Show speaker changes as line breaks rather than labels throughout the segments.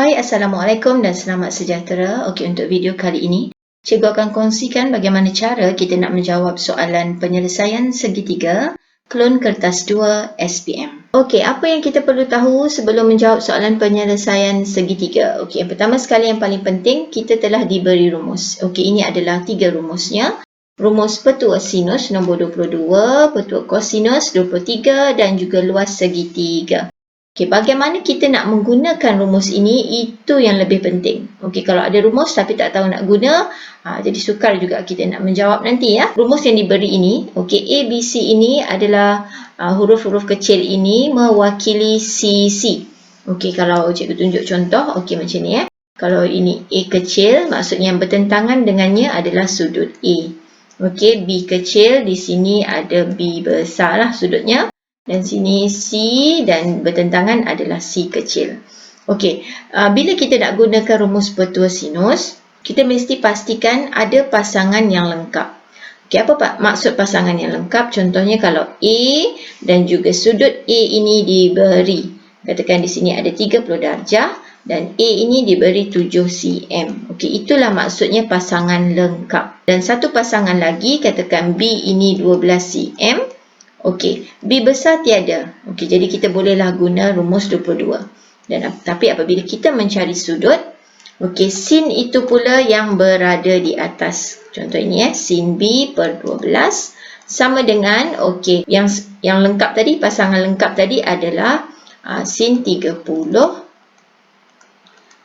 Hai, Assalamualaikum dan selamat sejahtera. Okey, untuk video kali ini, cikgu akan kongsikan bagaimana cara kita nak menjawab soalan penyelesaian segitiga klon kertas 2 SPM. Okey, apa yang kita perlu tahu sebelum menjawab soalan penyelesaian segitiga? Okey, yang pertama sekali yang paling penting, kita telah diberi rumus. Okey, ini adalah 3 rumusnya. Rumus petua sinus nombor 22, petua kosinus 23 dan juga luas segitiga. Okey, bagaimana kita nak menggunakan rumus ini, itu yang lebih penting. Okey, kalau ada rumus tapi tak tahu nak guna, jadi sukar juga kita nak menjawab nanti ya. Rumus yang diberi ini, okey, A, B, C ini adalah huruf-huruf kecil ini mewakili CC. Okey, kalau cikgu tunjuk contoh, okey macam ni ya. Kalau ini A kecil, maksudnya yang bertentangan dengannya adalah sudut A. Okey, B kecil, di sini ada B besar lah sudutnya. Dan sini C dan bertentangan adalah C kecil. Okey, bila kita nak gunakan rumus petua sinus, kita mesti pastikan ada pasangan yang lengkap. Okey, apa maksud pasangan yang lengkap? Contohnya kalau A dan juga sudut A ini diberi, katakan di sini ada 30 darjah dan A ini diberi 7 cm. Okey, itulah maksudnya pasangan lengkap. Dan satu pasangan lagi, katakan B ini 12 cm. Okey, B besar tiada. Okey, jadi kita bolehlah guna rumus 22. Tapi apabila kita mencari sudut, okey, sin itu pula yang berada di atas. Contoh ini ya, sin B per 12 sama dengan, okey, yang lengkap tadi, pasangan lengkap tadi adalah sin 30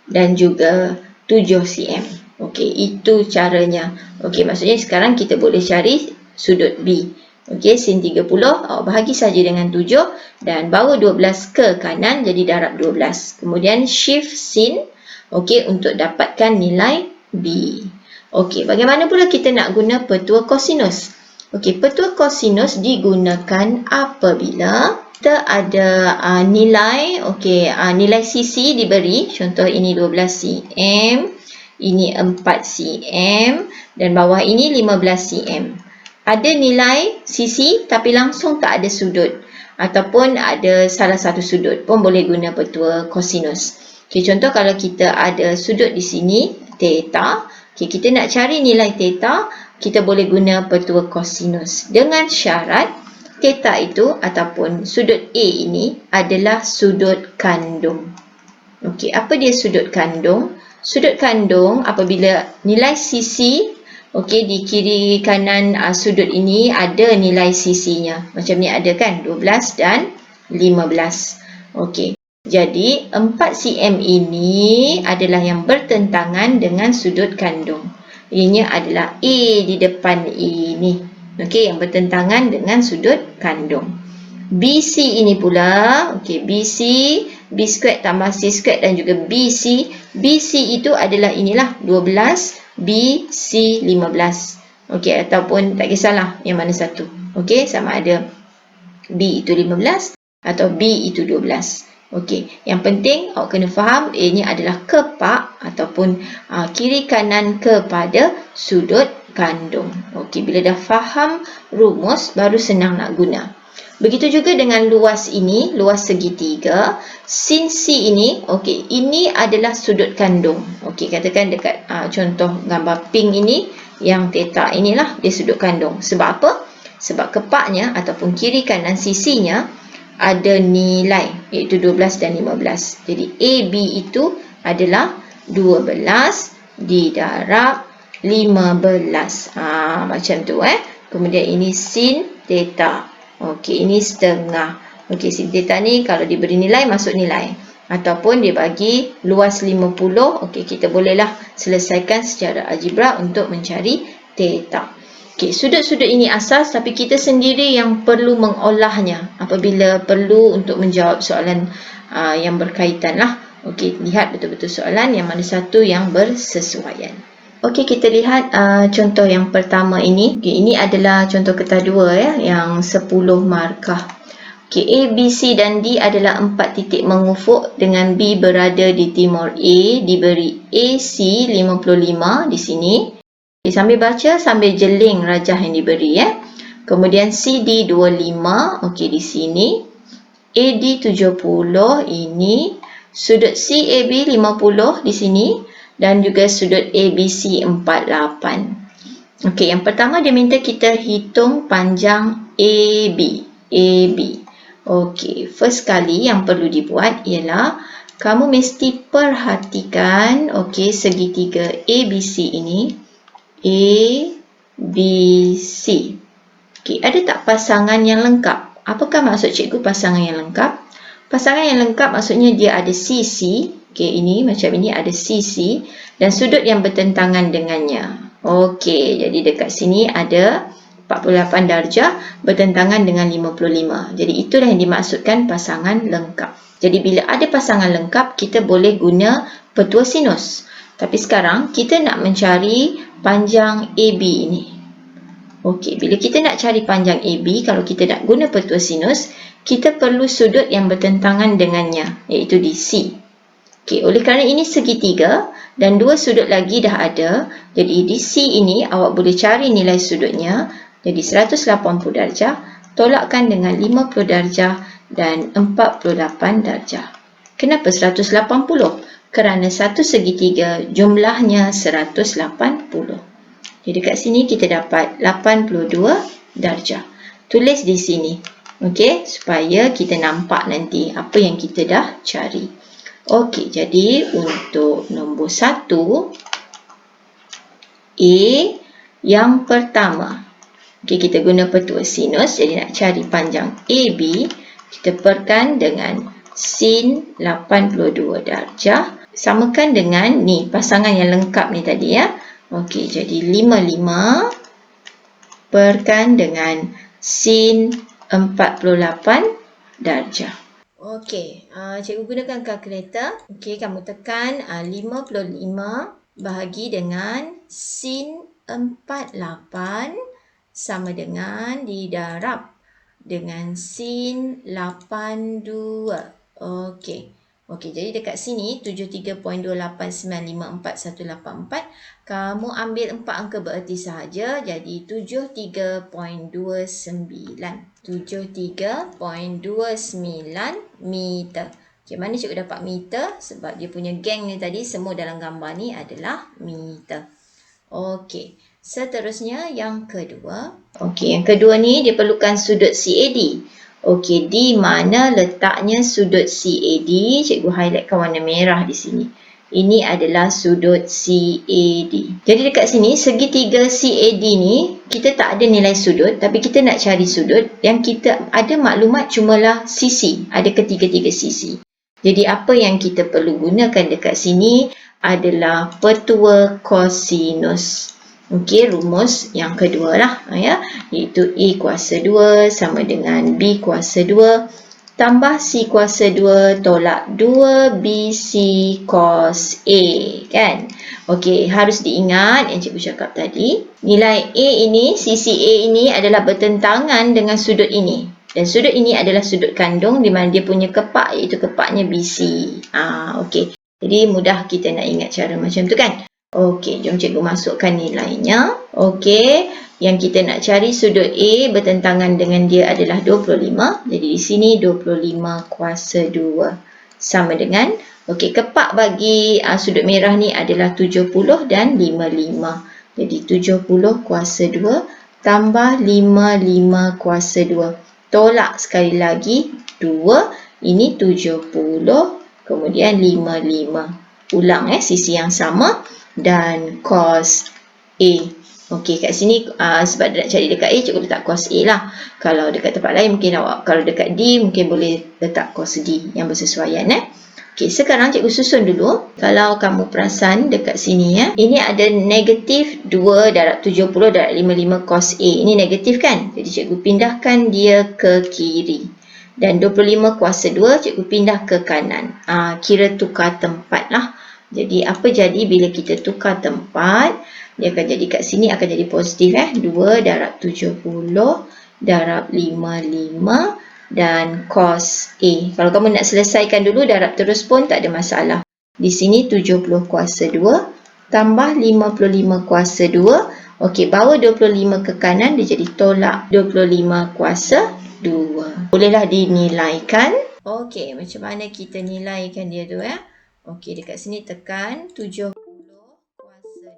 dan juga 7 cm. Okey, itu caranya. Okey, maksudnya sekarang kita boleh cari sudut B. Okey, sin 30, bahagi saja dengan 7 dan bawa 12 ke kanan jadi darab 12. Kemudian shift sin, okey, untuk dapatkan nilai B. Okey, bagaimana pula kita nak guna petua kosinus? Okey, petua kosinus digunakan apabila kita ada nilai, okey, nilai CC diberi, contoh ini 12 cm, ini 4 cm dan bawah ini 15 cm. Ada nilai CC tapi langsung tak ada sudut ataupun ada salah satu sudut pun boleh guna petua kosinus. Okay, contoh kalau kita ada sudut di sini, theta. Okay, kita nak cari nilai theta, kita boleh guna petua kosinus. Dengan syarat, theta itu ataupun sudut A ini adalah sudut kandung. Okay, apa dia sudut kandung? Sudut kandung apabila nilai CC, okey, di kiri kanan sudut ini ada nilai CC-nya. Macam ni ada kan? 12 dan 15. Okey. Jadi 4 cm ini adalah yang bertentangan dengan sudut kandung. Ianya adalah A di depan ini. Okey, yang bertentangan dengan sudut kandung. BC ini pula, okey, BC, B squared tambah C squared dan juga BC. BC itu adalah inilah 12. B, C, 15. Okey, ataupun tak kisahlah yang mana satu. Okey, sama ada B itu 15 atau B itu 12. Okey, yang penting awak kena faham A-nya adalah kepak ataupun kiri kanan kepada sudut kandung. Okey, bila dah faham rumus, baru senang nak guna. Begitu juga dengan luas ini, luas segitiga. Sin C ini, okey, ini adalah sudut kandung. Okey, katakan dekat contoh gambar pink ini, yang theta inilah dia sudut kandung. Sebab apa? Sebab kepaknya ataupun kiri kanan sisinya ada nilai, iaitu 12 dan 15. Jadi AB itu adalah 12 didarab 15. Macam tu Kemudian ini sin theta. Okey, ini setengah. Okey, sin theta ni kalau diberi nilai, masuk nilai. Ataupun dia bagi luas 50. Okey, kita bolehlah selesaikan secara algebra untuk mencari theta. Okey, sudut-sudut ini asas tapi kita sendiri yang perlu mengolahnya apabila perlu untuk menjawab soalan yang berkaitan lah. Okey, lihat betul-betul soalan yang mana satu yang bersesuaian. Okey, kita lihat contoh yang pertama ini. Okay, ini adalah contoh kertas 2 ya, yang 10 markah. Okey, A, B, C dan D adalah 4 titik mengufuk dengan B berada di timur A, diberi AC 55 di sini. Okay, sambil baca, sambil jeling rajah yang diberi ya. Kemudian CD 25, okey di sini. AD 70 ini. Sudut CAB 50 di sini dan juga sudut ABC 48. Okey, yang pertama dia minta kita hitung panjang AB. Okey, first kali yang perlu dibuat ialah kamu mesti perhatikan segitiga ABC ini. ABC. Okey, ada tak pasangan yang lengkap? Apakah maksud cikgu pasangan yang lengkap? Pasangan yang lengkap maksudnya dia ada sisi. Okey, ini macam ini ada sisi dan sudut yang bertentangan dengannya. Okey, jadi dekat sini ada 48 darjah bertentangan dengan 55. Jadi itulah yang dimaksudkan pasangan lengkap. Jadi bila ada pasangan lengkap, kita boleh guna petua sinus. Tapi sekarang kita nak mencari panjang AB ini. Okey, bila kita nak cari panjang AB, kalau kita nak guna petua sinus, kita perlu sudut yang bertentangan dengannya, iaitu di C. Okey, oleh kerana ini segitiga dan dua sudut lagi dah ada, jadi di C ini awak boleh cari nilai sudutnya, jadi 180 darjah, tolakkan dengan 50 darjah dan 48 darjah. Kenapa 180? Kerana satu segitiga jumlahnya 180. Jadi dekat sini kita dapat 82 darjah. Tulis di sini. Okey, supaya kita nampak nanti apa yang kita dah cari. Okey, jadi untuk nombor 1 A yang pertama. Okey, kita guna petua sinus. Jadi nak cari panjang AB, kita perkan dengan sin 82 darjah. Samakan dengan ni pasangan yang lengkap ni tadi ya. Okey, jadi 55 perkan dengan sin 48 darjah. Okey, cikgu gunakan kalkulator. Okey, kamu tekan 55 bahagi dengan sin 48 sama dengan didarab dengan sin 82. Okey, jadi dekat sini 73.28954,184 kamu ambil 4 angka bererti sahaja, jadi 73.29 meter. Okey, mana cikgu dapat meter? Sebab dia punya geng ni tadi semua dalam gambar ni adalah meter. Okey, seterusnya yang kedua. Okey, yang kedua ni dia perlukan sudut CAD. Okey, di mana letaknya sudut CAD? Cikgu highlightkan warna merah di sini. Ini adalah sudut CAD. Jadi dekat sini segitiga CAD ni kita tak ada nilai sudut, tapi kita nak cari sudut yang kita ada maklumat cumalah sisi, ada ketiga-tiga sisi. Jadi apa yang kita perlu gunakan dekat sini adalah petua kosinus. Okey, rumus yang kedua lah ya, iaitu A kuasa 2 sama dengan B kuasa 2 tambah C kuasa 2 tolak 2BC cos A, kan? Okey, harus diingat yang cikgu cakap tadi, nilai A ini, sisi A ini adalah bertentangan dengan sudut ini. Dan sudut ini adalah sudut kandung di mana dia punya kepak, iaitu kepaknya BC. Okey, jadi mudah kita nak ingat cara macam tu, kan? Okey, jom cikgu masukkan nilainya. Okey, yang kita nak cari sudut A bertentangan dengan dia adalah 25. Jadi di sini 25 kuasa 2 sama dengan, okey, kepak bagi sudut merah ni adalah 70 dan 55. Jadi 70 kuasa 2 tambah 55 kuasa 2. Tolak sekali lagi 2. Ini 70 kemudian 55. Ulang sisi yang sama. Dan cos A. Okey, kat sini sebab dia nak cari dekat A, cikgu letak cos A lah. Kalau dekat tempat lain mungkin awak, kalau dekat D mungkin boleh letak cos D yang bersesuaian. Okey, sekarang cikgu susun dulu. Kalau kamu perasan dekat sini ini ada negatif 2 darab 70 darab 55 cos A. Ini negatif, kan? Jadi cikgu pindahkan dia ke kiri. Dan 25 kuasa 2 cikgu pindah ke kanan. Kira tukar tempat lah. Jadi apa jadi bila kita tukar tempat? Dia akan jadi kat sini akan jadi positif 2 darab 70 darab 55 dan cos A. Kalau kamu nak selesaikan dulu darab terus pun tak ada masalah. Di sini 70 kuasa 2 tambah 55 kuasa 2. Okey, bawa 25 ke kanan, dia jadi tolak 25 kuasa 2. Bolehlah dinilaikan. Okey, macam mana kita nilaikan dia tu ya? Okey, dekat sini tekan 70 kuasa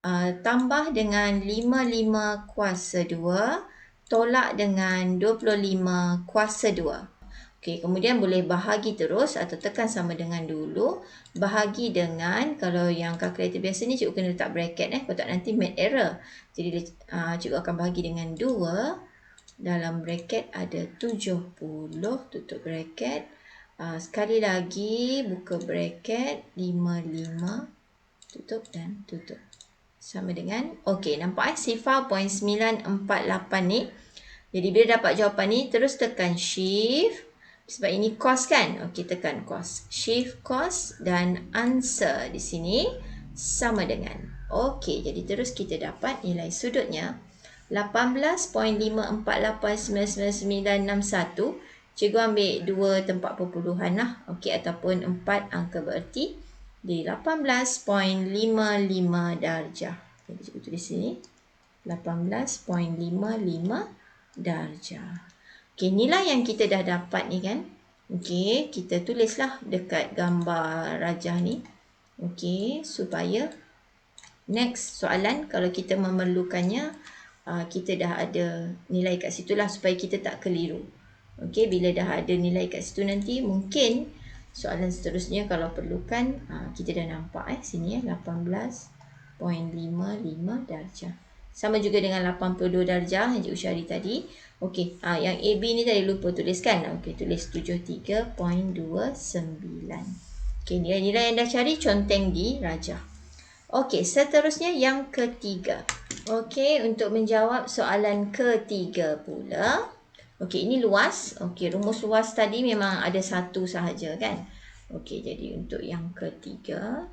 2 tambah dengan 55 kuasa 2 tolak dengan 25 kuasa 2. Okey, kemudian boleh bahagi terus atau tekan sama dengan dulu. Bahagi dengan, kalau yang kalkulator biasa ni cikgu kena letak bracket kalau tak nanti make error. Jadi cikgu akan bahagi dengan 2. Dalam bracket ada 70, tutup bracket. Sekali lagi buka bracket 55, tutup dan tutup. Sama dengan, okey, nampak sifar 0.948 ni. Jadi bila dapat jawapan ni, terus tekan shift. Sebab ini cos kan? Okey, tekan cos. Shift cos dan answer di sini sama dengan. Okey, jadi terus kita dapat nilai sudutnya 18.5489991. Cikgu ambil 2 tempat perpuluhan lah. Okey, ataupun 4 angka bererti di 18.55 darjah. Jadi cikgu tulis sini 18.55 darjah. Okey, nilai yang kita dah dapat ni kan. Okey, kita tulislah dekat gambar rajah ni. Okey, supaya next soalan kalau kita memerlukannya, kita dah ada nilai kat situ lah supaya kita tak keliru. Okey, bila dah ada nilai kat situ nanti mungkin soalan seterusnya kalau perlukan, kita dah nampak sini 18.55 darjah. Sama juga dengan 82 darjah yang Cikgu Syari tadi. Okey, yang AB ni tadi lupa tuliskan. Okey, tulis 73.29. Okey, nilai-nilai yang dah cari conteng di rajah. Okey, seterusnya yang ketiga. Okey, untuk menjawab soalan ketiga pula. Okey, ini luas. Okey, rumus luas tadi memang ada satu sahaja kan. Okey, jadi untuk yang ketiga,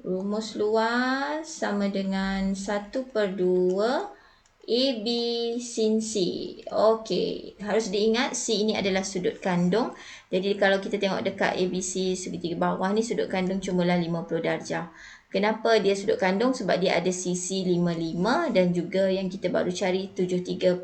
rumus luas sama dengan 1/2 AB sin C. Okey, harus diingat C ini adalah sudut kandung. Jadi kalau kita tengok dekat ABC segitiga bawah ni, sudut kandung cumalah 50 darjah. Kenapa dia sudut kandung? Sebab dia ada sisi 55 dan juga yang kita baru cari 73.29.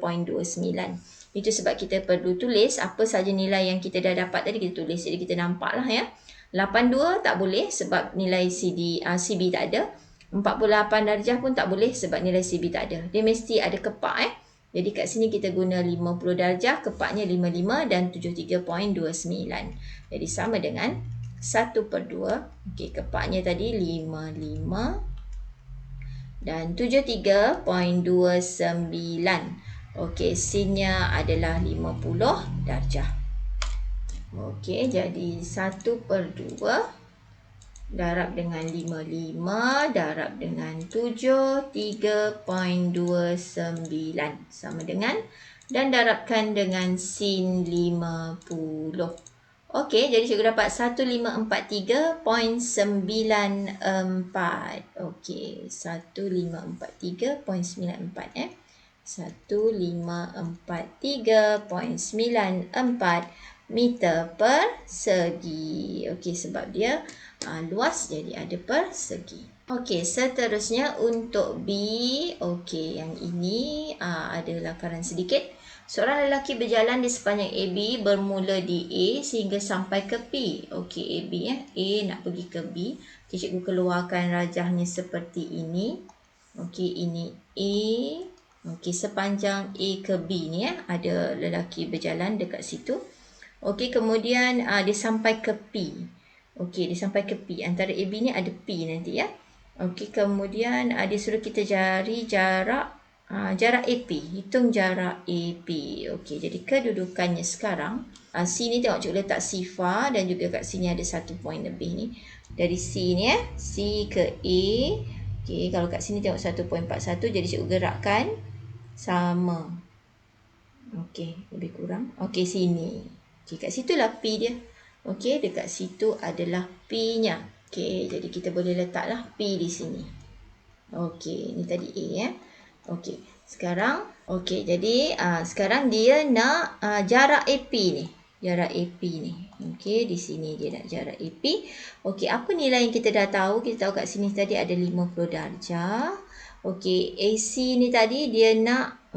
Itu sebab kita perlu tulis apa saja nilai yang kita dah dapat tadi, kita tulis. Jadi kita nampaklah ya. 82 tak boleh sebab nilai CB tak ada. 48 darjah pun tak boleh sebab nilai CB tak ada. Dia mesti ada kepak Jadi kat sini kita guna 50 darjah, kepaknya 55 dan 73.29. Jadi sama dengan 1/2. Okey, kepaknya tadi 55 dan 73.29. Okey, sinnya adalah 50 darjah. Okey, jadi 1/2 darab dengan 55 darab dengan 73.29 sama dengan, dan darabkan dengan sin 50. Okey, jadi cikgu dapat 1543.94. Okey, 1543.94 1543.94 meter persegi. Okey, sebab dia luas jadi ada persegi. Okey, seterusnya untuk B. Okey, yang ini ada lakaran sedikit. Seorang lelaki berjalan di sepanjang AB bermula di A sehingga sampai ke P. Okey, AB A nak pergi ke B. Okay, cikgu keluarkan rajahnya seperti ini. Okey, ini A. Okey, sepanjang A ke B ni ada lelaki berjalan dekat situ. Okey, kemudian dia sampai ke P. Okey, dia sampai ke P. Antara AB ni ada P nanti ya. Okey, kemudian dia suruh kita cari jarak AP. Hitung jarak AP. Okey, jadi kedudukannya sekarang. C ni tengok cikgu letak sifar dan juga kat sini ada 1 point lebih ni. Dari C ni C ke A. Okey, kalau kat sini tengok 1.41, jadi cikgu gerakkan sama. Okey, lebih kurang. Okey, sini. Okey, kat situlah P dia. Okey, dekat situ adalah P-nya. Okey, jadi kita boleh letaklah P di sini. Okey, ni tadi A Okey, sekarang jadi sekarang dia nak jarak AP ni. Jarak AP ni. Okey, di sini dia nak jarak AP. Okey, apa nilai yang kita dah tahu? Kita tahu kat sini tadi ada 50 darjah. Okey, AC ni tadi dia nak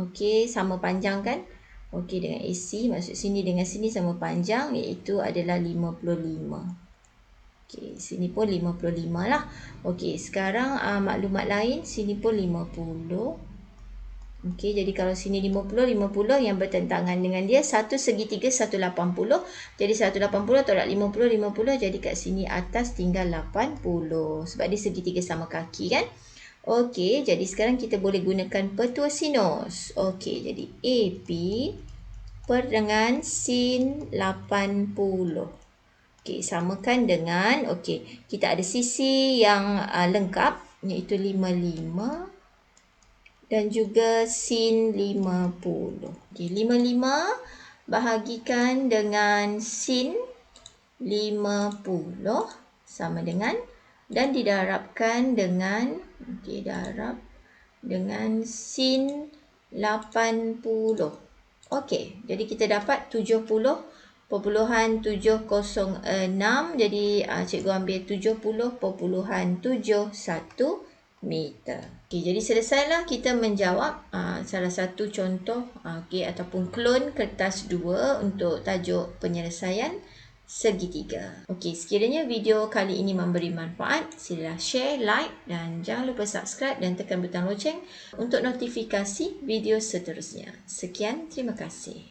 sama panjang kan? Okey, dengan AC maksud sini dengan sini sama panjang, iaitu adalah 55. Okey, sini pun 55 lah. Okey, sekarang maklumat lain, sini pun 50. Okey, jadi kalau sini 50 yang bertentangan dengan dia, satu segitiga 180. Jadi 180 tolak 50, jadi kat sini atas tinggal 80. Sebab dia segitiga sama kaki kan? Okey, jadi sekarang kita boleh gunakan petua sinus. Okey, jadi AP per dengan sin 80. Okey, samakan dengan, okey, kita ada sisi yang lengkap, iaitu 55 dan juga sin 50. Okey, 55 bahagikan dengan sin 50 sama dengan, dan didarabkan dengan, okey, darab dengan sin 80. Okey, jadi kita dapat 70.706. Jadi cikgu ambil 70.71 meter. Okey, jadi selesailah kita menjawab salah satu contoh ataupun klon kertas 2 untuk tajuk penyelesaian segitiga. Okey, sekiranya video kali ini memberi manfaat, silalah share, like dan jangan lupa subscribe dan tekan butang loceng untuk notifikasi video seterusnya. Sekian, terima kasih.